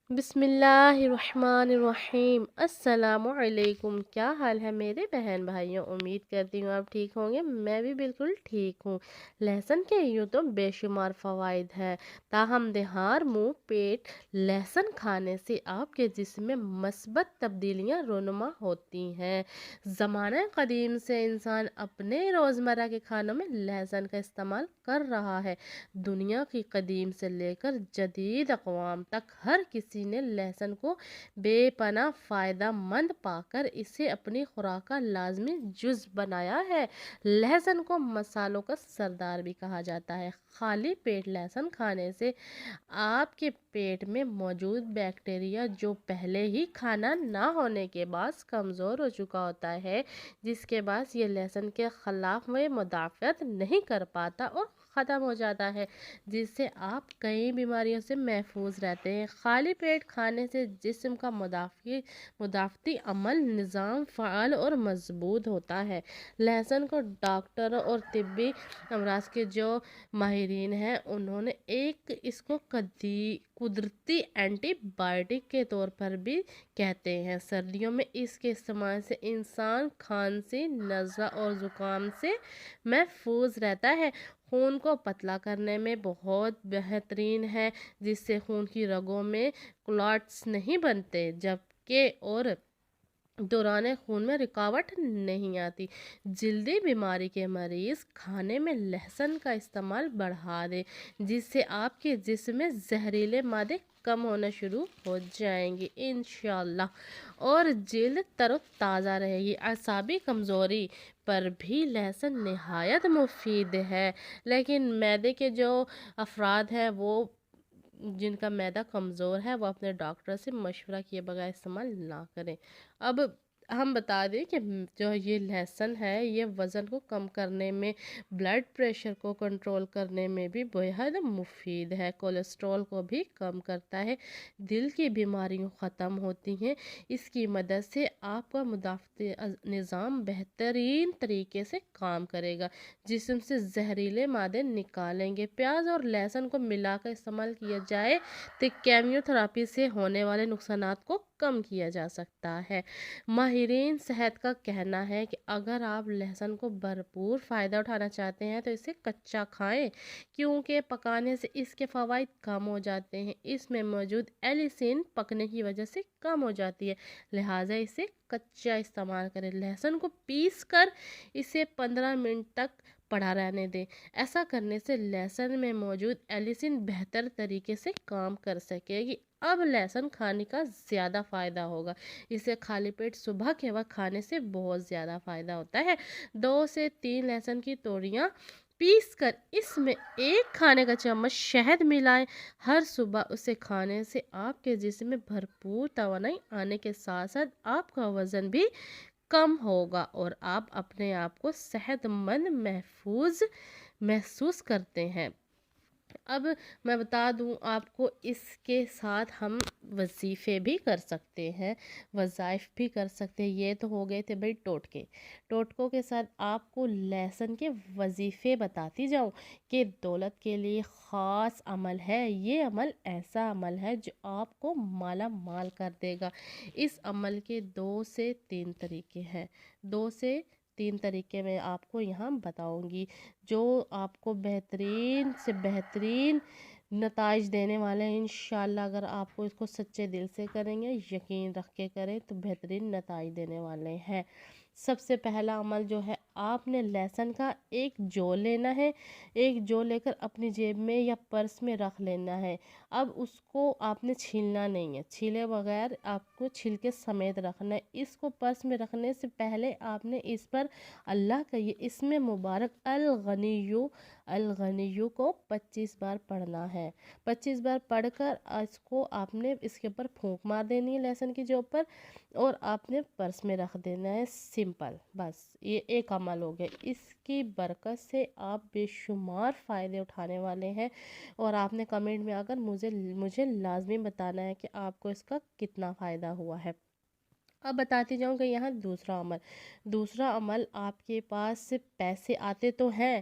بسم اللہ الرحمن الرحیم۔ السلام علیکم، کیا حال ہے میرے بہن بھائیوں؟ امید کرتی ہوں آپ ٹھیک ہوں گے، میں بھی بالکل ٹھیک ہوں۔ لہسن کے یوں تو بے شمار فوائد ہیں، تاہم دہار منہ پیٹ لہسن کھانے سے آپ کے جسم میں مثبت تبدیلیاں رونما ہوتی ہیں۔ زمانہ قدیم سے انسان اپنے روزمرہ کے کھانوں میں لہسن کا استعمال کر رہا ہے۔ دنیا کی قدیم سے لے کر جدید اقوام تک ہر کسی نے لہسن کو بے پناہ فائدہ مند پا کر اسے اپنی خوراک کا لازمی جز بنایا ہے۔ لہسن کو مسالوں کا سردار بھی کہا جاتا ہے۔ خالی پیٹ لہسن کھانے سے آپ کے پیٹ میں موجود بیکٹیریا جو پہلے ہی کھانا نہ ہونے کے باعث کمزور ہو چکا ہوتا ہے، جس کے باعث یہ لہسن کے خلاف میں مدافعت نہیں کر پاتا اور ختم ہو جاتا ہے، جس سے آپ کئی بیماریوں سے محفوظ رہتے ہیں۔ خالی پیٹ کھانے سے جسم کا مدافعتی عمل نظام فعال اور مضبوط ہوتا ہے۔ لہسن کو ڈاکٹروں اور طبی امراض کے جو ماہرین ہیں، انہوں نے اس کو قدرتی اینٹی بائیوٹک کے طور پر بھی کہتے ہیں۔ سردیوں میں اس کے استعمال سے انسان کھانسی، نزلہ اور زکام سے محفوظ رہتا ہے۔ خون کو پتلا کرنے میں بہت بہترین ہے، جس سے خون کی رگوں میں کلاٹس نہیں بنتے، جبکہ اور دوران خون میں رکاوٹ نہیں آتی۔ جلدی بیماری کے مریض کھانے میں لہسن کا استعمال بڑھا دیں، جس سے آپ کے جسم میں زہریلے مادے کم ہونا شروع ہو جائیں گے انشاءاللہ، اور جلد تر و تازہ رہے گی۔ اعصابی کمزوری پر بھی لہسن نہایت مفید ہے، لیکن معدے کے جو افراد ہیں جن کا معدہ کمزور ہے، وہ اپنے ڈاکٹر سے مشورہ کیے بغیر استعمال نہ کریں۔ اب ہم بتا دیں کہ جو یہ لہسن ہے، یہ وزن کو کم کرنے میں، بلڈ پریشر کو کنٹرول کرنے میں بھی بہت مفید ہے، کولیسٹرول کو بھی کم کرتا ہے، دل کی بیماریاں ختم ہوتی ہیں۔ اس کی مدد سے آپ کا مدافعتی نظام بہترین طریقے سے کام کرے گا، جسم سے زہریلے مادے نکالیں گے۔ پیاز اور لہسن کو ملا کر استعمال کیا جائے تو کیمیو تھراپی سے ہونے والے نقصانات کو کم کیا جا سکتا ہے۔ ماہرین صحت کا کہنا ہے کہ اگر آپ لہسن کو بھرپور فائدہ اٹھانا چاہتے ہیں تو اسے کچا کھائیں، کیونکہ پکانے سے اس کے فوائد کم ہو جاتے ہیں۔ اس میں موجود ایلیسین پکنے کی وجہ سے کم ہو جاتی ہے، لہٰذا اسے کچا استعمال کریں۔ لہسن کو پیس کر اسے 15 منٹ تک پڑا رہنے دیں۔ ایسا کرنے سے لہسن میں موجود ایلیسین بہتر طریقے سے کام کر سکے گی۔ اب لہسن کھانے کا زیادہ فائدہ ہوگا۔ اسے خالی پیٹ صبح کے وقت کھانے سے بہت زیادہ فائدہ ہوتا ہے۔ 2 سے 3 لہسن کی توڑیاں پیس کر اس میں 1 کھانے کا چمچ شہد ملائیں۔ ہر صبح اسے کھانے سے آپ کے جسم میں بھرپور توانائی آنے کے ساتھ ساتھ آپ کا وزن بھی کم ہوگا اور آپ اپنے آپ کو صحت مند محسوس کرتے ہیں۔ اب میں بتا دوں آپ کو، اس کے ساتھ ہم وظیفے بھی کر سکتے ہیں، وظائف بھی کر سکتے ہیں۔ یہ تو ہو گئے تھے بھائی ٹوٹکوں کے ساتھ آپ کو لہسن کے وظیفے بتاتی جاؤں کہ دولت کے لیے خاص عمل ہے۔ یہ عمل ایسا عمل ہے جو آپ کو مالا مال کر دے گا۔ اس عمل کے 2 سے 3 طریقے ہیں، 2 سے 3 طریقے میں آپ کو یہاں بتاؤں گی، جو آپ کو بہترین سے بہترین نتائج دینے والے ہیں انشاءاللہ۔ اگر آپ کو اس کو سچے دل سے کریں گے، یقین رکھ کے کریں، تو بہترین نتائج دینے والے ہیں۔ سب سے پہلا عمل جو ہے، آپ نے لہسن کا ایک جو لینا ہے، ایک جو لے کر اپنی جیب میں یا پرس میں رکھ لینا ہے۔ اب اس کو آپ نے چھیلنا نہیں ہے، چھیلے بغیر آپ کو چھلکے سمیت رکھنا ہے۔ اس کو پرس میں رکھنے سے پہلے آپ نے اس پر اللہ کا یہ اسم مبارک الغنیو کو 25 بار پڑھنا ہے۔ 25 بار پڑھ کر اس کو آپ نے اس کے اوپر پھونک مار دینی ہے، لہسن کی جو اوپر، اور آپ نے پرس میں رکھ دینا ہے، سمپل، بس یہ ایک عمل ہو گیا۔ اس کی برکت سے آپ بے شمار فائدے اٹھانے والے ہیں، اور آپ نے کمنٹ میں آ کر مجھے لازمی بتانا ہے کہ آپ کو اس کا کتنا فائدہ ہوا ہے۔ اب بتاتی جاؤں کہ یہاں دوسرا عمل، آپ کے پاس پیسے آتے تو ہیں،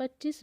25